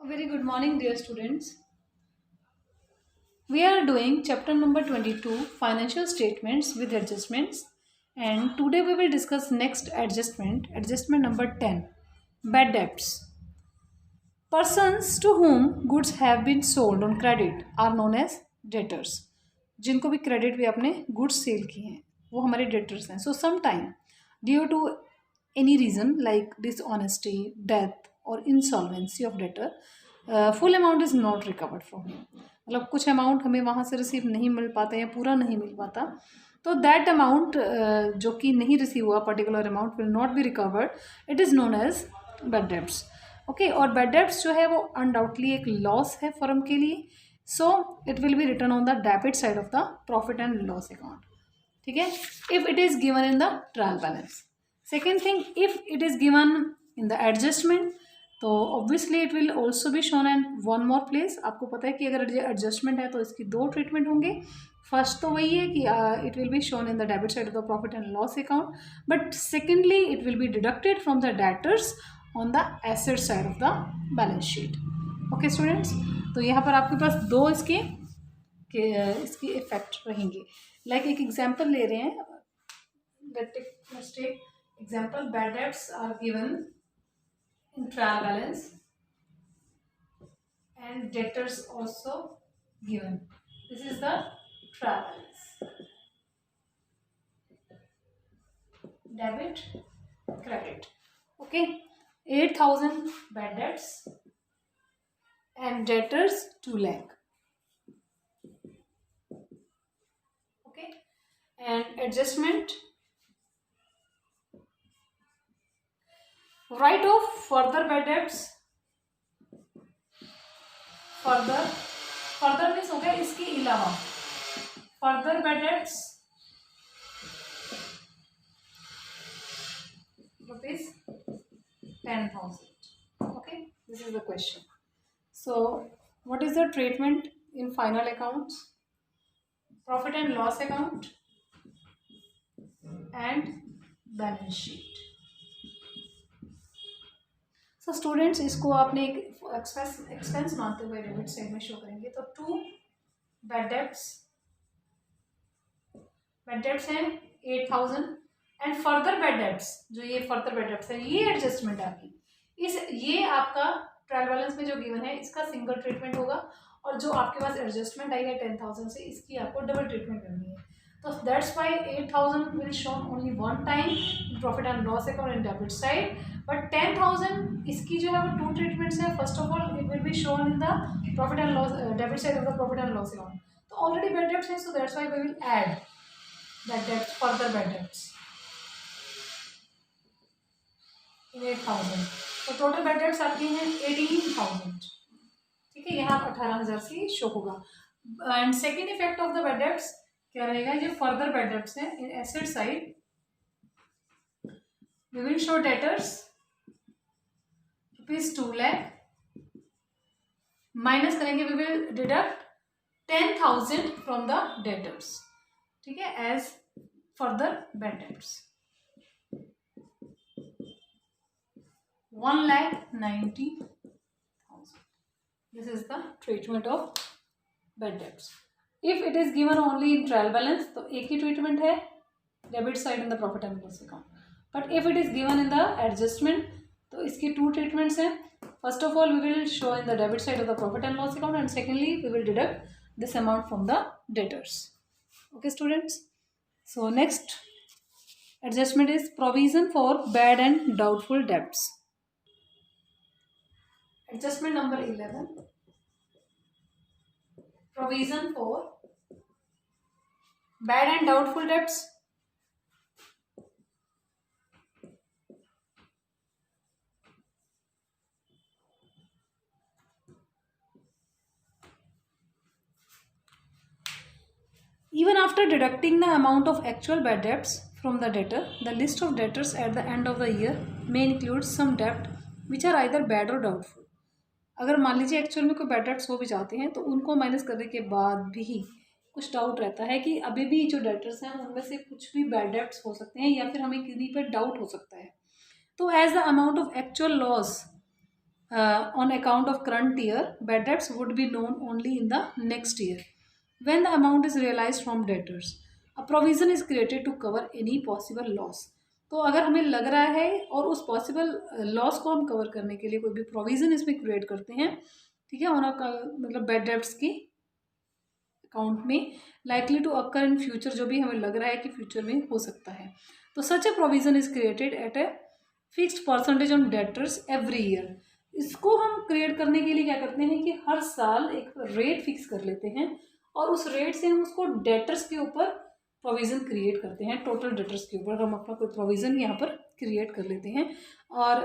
A very good morning, dear students. We are doing chapter number 22, Financial Statements with Adjustments, and today we will discuss next adjustment number 10, Bad Debts. Persons to whom goods have been sold on credit are known as debtors. जिनको भी credit पे आपने goods sale किए हैं वो हमारे debtors हैं. So some time due to any reason like dishonesty, death or insolvency of debtor, full amount is not recovered from him. मतलब कुछ अमाउंट हमें वहाँ से रिसीव नहीं मिल पाता या पूरा नहीं मिल पाता तो दैट अमाउंट जो कि नहीं रिसीव हुआ particular amount will not be recovered. It is known as bad debts. Okay, और बैड डेब्ट्स जो है वो अनडाउटली एक लॉस है फर्म के लिए. So it will be return on the debit side of the profit and loss account. ठीक है, if it is given in the trial balance. Second thing, if it is given in the adjustment तो obviously it will also be shown and one more place. आपको पता है कि अगर adjustment है तो इसकी दो ट्रीटमेंट होंगे. फर्स्ट तो वही है कि it will be shown in the debit side of the profit and loss account, but secondly it will be deducted from the debtors on the asset side of the balance sheet. Okay students, तो यहाँ पर आपके पास दो इसके effect रहेंगे. Like एक example ले रहे हैं. Let's take example. Bad debts are given in trial balance and debtors also given. This is the trial balance. Debit, credit. Okay, 8,000 bad debts and debtors 2 lakh. Okay, and adjustment. Write off further bad debts. Further means हो गया इसके अलावा. Further bad debts rupees 10,000. Okay, this is the question. So what is the treatment in final accounts, profit and loss account and balance sheet? So students इसको आपने एक expense मानते हुए debit side में शो करेंगे. तो 2 बैड डेब्ट्स हैं 8,000 and further bad debts. जो ये फर्दर बैड डेब्ट्स है ये एडजस्टमेंट आपकी ये आपका ट्रायल बैलेंस में जो गिवन है इसका सिंगल ट्रीटमेंट होगा और जो आपके पास एडजस्टमेंट आई है 10,000 से इसकी आपको डबल ट्रीटमेंट करनी है. तो that's why 8,000 will shown only one time in profit and loss account and debit side, but 10,000 इसकी जो है वो 2 ट्रीटमेंट्स है. First of all it will be shown in the profit and loss debit side of the profit and loss account. तो already bad debts है, so that's why we will add bad debts, further bad debts in 8,000. तो total bad debts आपकी हैं 18,000. ठीक है, यहाँ 18,000 से show होगा. And second effect of the bad debts क्या रहेगा? जो फर्दर बैड डेब्ट्स हैं in asset side we will show debtors rupees 2 lakh minus करेंगे. We will deduct 10,000 from the debtors. ठीक है, as further bad debts 1,90,000. This is the treatment of bad debts. If it is given only in trial balance तो एक ही treatment है debit side in the profit and loss account. But if it is given in the adjustment तो इसकी 2 treatments हैं. First of all we will show in the debit side of the profit and loss account and secondly we will deduct this amount from the debtors. Okay students, so next adjustment is provision for bad and doubtful debts. Adjustment number 11, provision for bad and doubtful debts. Even after deducting the amount of actual bad debts from the debtor, the list of debtors at the end of the year may include some debt which are either bad or doubtful. अगर मान लीजिए actual में कोई bad debts हो भी जाते हैं तो उनको माइनस करने के बाद भी कुछ डाउट रहता है कि अभी भी जो डेटर्स हैं उनमें से कुछ भी बैड डेब्ट्स हो सकते हैं या फिर हमें किसी पर डाउट हो सकता है. तो as the amount of actual loss on account of current year, bad debts would be known only in the next year when the amount is realized from debtors. A provision is created to cover any possible loss. तो अगर हमें लग रहा है और उस possible loss को हम कवर करने के लिए कोई भी प्रोविजन इसमें क्रिएट करते हैं, ठीक है, ऑन मतलब बैड डेब्ट्स की अकाउंट में likely to occur in future, जो भी हमें लग रहा है कि फ्यूचर में हो सकता है, तो such a provision is created at a fixed percentage on debtors every year. इसको हम क्रिएट करने के लिए क्या करते हैं कि हर साल एक रेट फिक्स कर लेते हैं और उस रेट से हम उसको डेटर्स के ऊपर प्रोविज़न क्रिएट करते हैं. टोटल डेटर्स के ऊपर हम अपना कोई प्रोविज़न यहाँ पर क्रिएट कर लेते हैं और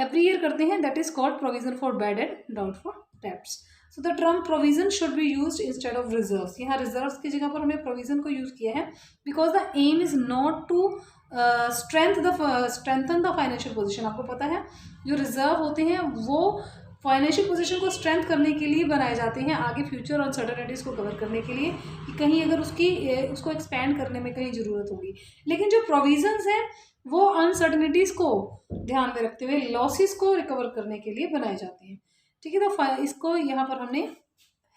एवरी ईयर करते हैं. That is called provision for bad and doubtful debts. So the term provision should be used instead of reserves. यहाँ रिजर्व्स की जगह पर हमने प्रोविज़न को यूज़ किया है because the aim is not to strengthen the financial position. आपको पता है जो रिजर्व होते हैं वो फाइनेंशियल पोजीशन को स्ट्रेंथ करने के लिए बनाए जाते हैं, आगे फ्यूचर अनसर्टेनिटीज़ को कवर करने के लिए कि कहीं अगर उसको एक्सपैंड करने में कहीं ज़रूरत होगी. लेकिन जो प्रोविजंस हैं वो अनसर्टेनिटीज़ को ध्यान में रखते हुए लॉसेस को रिकवर करने के लिए बनाए जाते हैं. ठीक है, तो इसको यहाँ पर हमने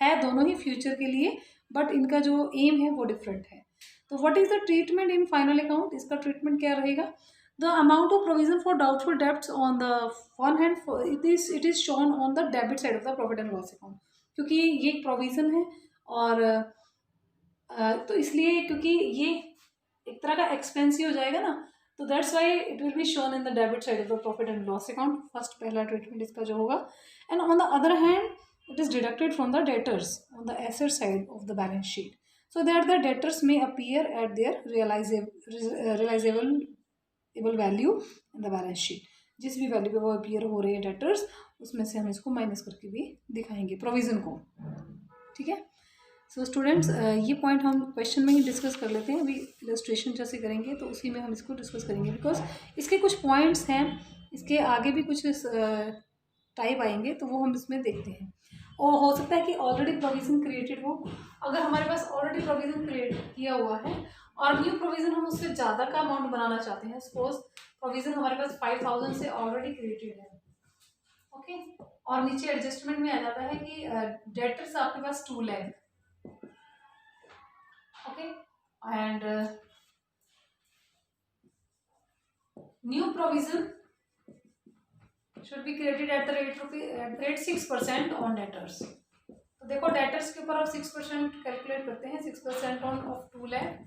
है दोनों ही फ्यूचर के लिए, बट इनका जो एम है वो डिफरेंट है. तो what is the treatment in final account? इसका ट्रीटमेंट क्या रहेगा? The amount of provision for doubtful debts on the one hand, it is shown on the debit side of the profit and loss account. क्योंकि ये एक provision है और तो इसलिए क्योंकि ये एक तरह का एक्सपेंस ही हो जाएगा ना, तो that's why it will be shown in the debit side of the profit and loss account. First पहला ट्रीटमेंट इसका जो होगा. And on the other hand it is deducted from the debtors on the asset side of the balance sheet so that the debtors may appear at their realizable value in the balance sheet. जिस भी value पे वो appear हो रहे हैं debtors, उसमें से हम इसको माइनस करके भी दिखाएंगे प्रोविज़न को. ठीक है, सो स्टूडेंट्स ये पॉइंट हम क्वेश्चन में ही डिस्कस कर लेते हैं. अभी इलस्ट्रेशन जैसे करेंगे तो उसी में हम इसको डिस्कस करेंगे बिकॉज इसके कुछ पॉइंट्स हैं, इसके आगे भी कुछ टाइप आएंगे तो वो हम इसमें देखते हैं. और हो सकता है कि ऑलरेडी प्रोविज़न क्रिएटेड हो. अगर हमारे पास ऑलरेडी प्रोविज़न क्रिएट किया हुआ है और न्यू प्रोविज़न हम उससे ज़्यादा का अमाउंट बनाना चाहते हैं, सपोज प्रोविज़न हमारे पास 5000 से ऑलरेडी क्रिएटेड है, ओके, और नीचे एडजस्टमेंट में आ जाता है कि डेटर्स आपके पास 2 lakh, okay, and new provision should be created at the rate 6% on debtors. तो देखो डेटर्स के ऊपर आप 6% कैलकुलेट करते हैं. 6% on of 2 lakh,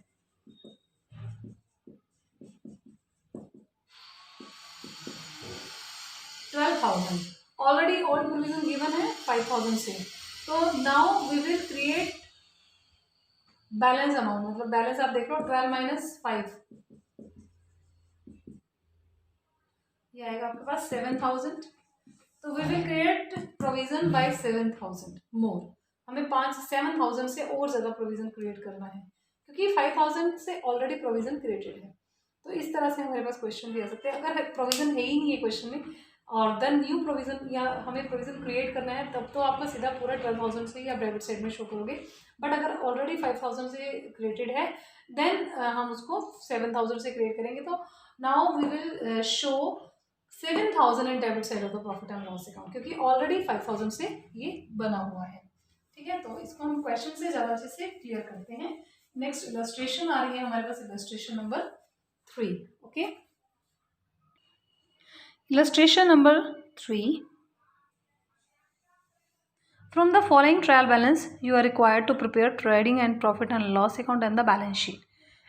$12,000. Already old provision given है 5000 से. तो now we will create balance amount. मतलब बैलेंस आप देख लो 12 माइनस 5, ये आएगा आपके पास 7000. तो we will create provision by 7000 more. हमें 7000 से और ज़्यादा प्रोविजन क्रिएट करना है क्योंकि 5000 से ऑलरेडी प्रोविजन क्रिएटेड है. तो इस तरह से हमारे पास क्वेश्चन भी आ सकते हैं. अगर प्रोविजन है ही नहीं है क्वेश्चन में और देन न्यू प्रोविजन या हमें प्रोविजन क्रिएट करना है, तब तो आपका सीधा पूरा 12000 से ही आप डेबिट साइड में शो करोगे. बट अगर ऑलरेडी 5000 से क्रिएटेड है देन हम उसको 7000 से क्रिएट करेंगे. तो now we will show 7000 in debit side of the profit and loss account क्योंकि ऑलरेडी 5000 से ये बना हुआ है. ठीक है, तो इसको हम क्वेश्चन से ज़्यादा अच्छे से क्लियर करते हैं. नेक्स्ट इलस्ट्रेशन आ रही है हमारे पास, illustration number 3. Okay, illustration number 3. From the following trial balance, you are required to prepare trading and profit and loss account and the balance sheet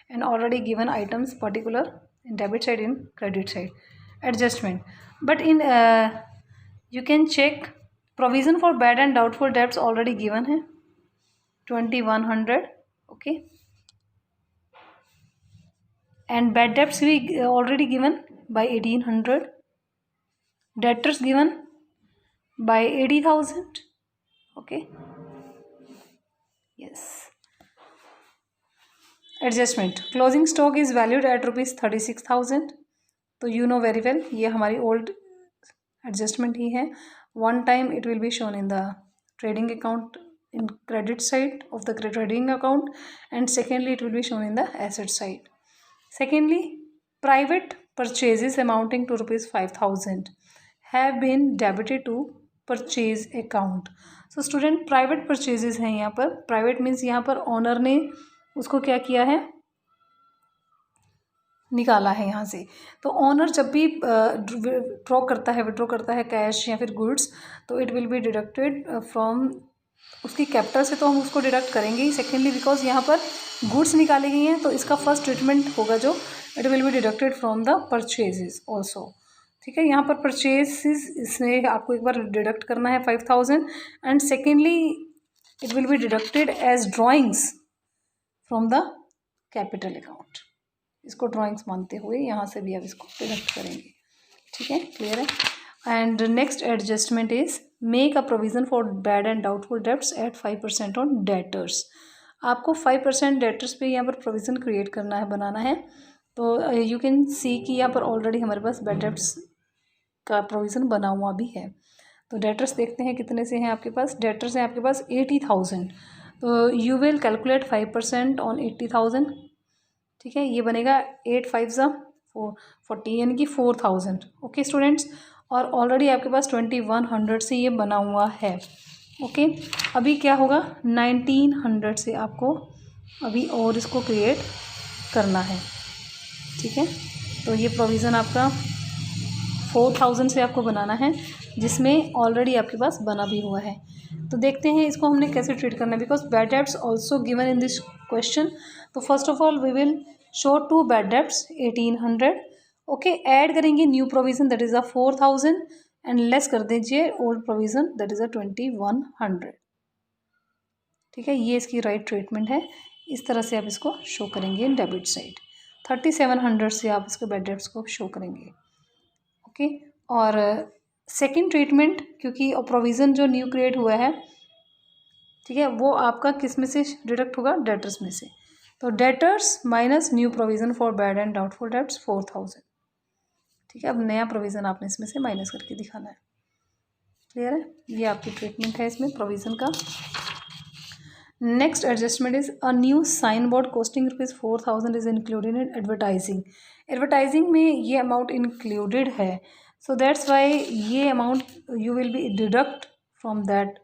and already given items particular in debit side in credit side. Adjustment, but in you can check provision for bad and doubtful debts already given है 2100, okay, and bad debts भी already given by 1800, debtors given by 80,000, okay, yes. Adjustment, closing stock is valued at rupees 36,000. तो you know very well ये हमारी old adjustment ही है. One time it will be shown in the trading account in credit side of the trading account and secondly it will be shown in the asset side. Secondly, private purchases amounting to rupees 5000 have been debited to purchase account. So student private purchases हैं यहाँ पर। Private means यहाँ पर honour ने उसको क्या किया है, निकाला है यहाँ से। तो ऑनर जब भी विड्रॉ करता है कैश या फिर गुड्स, तो it will be deducted from उसकी कैपिटल से, तो हम उसको डिडक्ट करेंगे ही। सेकेंडली बिकॉज यहाँ पर गुड्स निकाली गई हैं, तो इसका फर्स्ट ट्रीटमेंट होगा जो it will be deducted from the purchases also. ठीक है, यहाँ पर परचेजेस इसमें आपको एक बार डिडक्ट करना है 5000, and secondly it will be deducted as drawings from the capital account. इसको ड्राइंग्स मानते हुए यहाँ से भी आप इसको डिडक्ट करेंगे। ठीक है, क्लियर है। And next adjustment is make a provision for bad and doubtful debts at 5% on debtors. आपको 5% डेटर्स पे यहाँ पर प्रोविज़न क्रिएट करना है, बनाना है। तो यू कैन सी कि यहाँ पर ऑलरेडी हमारे पास बैड डेब्ट्स का प्रोविज़न बना हुआ भी है। तो डेटर्स देखते हैं कितने से हैं आपके पास। डेटर्स हैं आपके पास 80,000। तो यू विल कैलकुलेट 5% ऑन 80,000। ठीक है, ये बनेगा 8 5 40 यानी कि 4000। ओके स्टूडेंट्स, और ऑलरेडी आपके पास 2100 से ये बना हुआ है। ओके, अभी क्या होगा, 1900 से आपको अभी और इसको क्रिएट करना है। ठीक है, तो ये प्रोविज़न आपका 4000 से आपको बनाना है, जिसमें ऑलरेडी आपके पास बना भी हुआ है। तो देखते हैं इसको हमने कैसे ट्रीट करना है, because bad debts also given in this question. तो first of all we will show to bad debts 1800। Okay, add करेंगे new provision that is a 4000 and less कर दीजिए old provision that is a 2100। ठीक है, ये इसकी right treatment है। इस तरह से आप इसको शो करेंगे इन डेबिट साइड। 3700 से आप इसके बैड डेब्ट्स को शो करेंगे। ओके, और सेकंड ट्रीटमेंट, क्योंकि प्रोविज़न जो न्यू क्रिएट हुआ है, ठीक है, वो आपका किस में से डिडक्ट होगा, डेटर्स में से। तो debtors minus new provision for bad and doubtful debts 4000। ठीक है, अब नया प्रोविज़न आपने इसमें से माइनस करके दिखाना है। क्लियर है, ये आपकी ट्रीटमेंट है इसमें प्रोविज़न का। Next adjustment is a new sign board costing ₹4000 is included in advertising. Advertising में ये अमाउंट इंक्लूडेड है, सो दैट्स वाई ये amount you will be deduct from that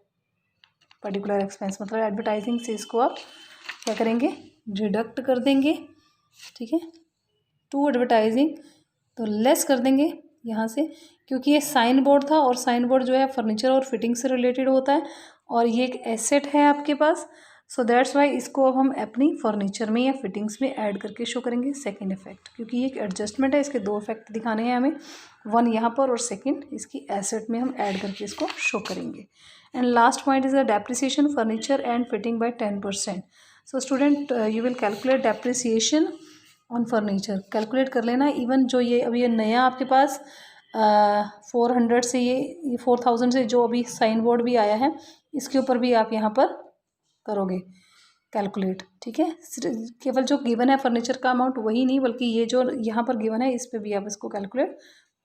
particular expense. मतलब एडवर्टाइजिंग से इसको आप क्या करेंगे, डिडक्ट कर देंगे। ठीक है, टू एडवर्टाइजिंग तो लेस कर देंगे यहाँ से, क्योंकि ये साइन बोर्ड था, और साइन बोर्ड जो है फर्नीचर और फिटिंग से रिलेटेड होता है, और ये एक एसेट है आपके पास। सो दैट्स वाई इसको अब हम अपनी फर्नीचर में या फिटिंग्स में ऐड करके शो करेंगे सेकंड इफेक्ट, क्योंकि ये एक एडजस्टमेंट है। इसके दो इफेक्ट दिखाने हैं हमें, वन यहाँ पर और सेकंड इसकी एसेट में हम ऐड करके इसको शो करेंगे। And last point is the depreciation furniture and fitting by 10%। So student you will calculate depreciation on furniture. Calculate कर लेना, इवन जो ये अभी ये नया आपके पास 400 से ये 4000 से जो अभी साइन बोर्ड भी आया है, इसके ऊपर भी आप यहाँ पर करोगे कैलकुलेट। ठीक है, केवल जो गिवन है फर्नीचर का अमाउंट वही नहीं, बल्कि ये जो यहाँ पर गिवन है इस पर भी आप इसको कैलकुलेट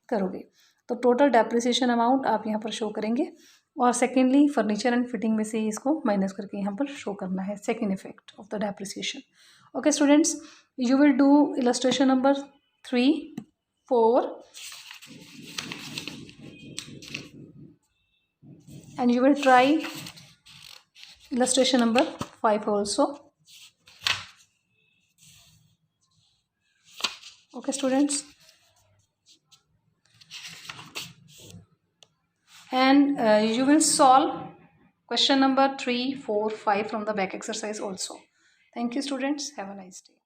करोगे। तो टोटल डेप्रिसिएशन अमाउंट आप यहाँ पर शो करेंगे, और सेकेंडली फर्नीचर एंड फिटिंग में से इसको माइनस करके यहाँ पर शो करना है second effect of the depreciation. Okay students, you will do illustration number 3, 4 and you will try illustration number 5 also. Okay students, and you will solve question number 3, 4, 5 from the back exercise also. Thank you students, have a nice day.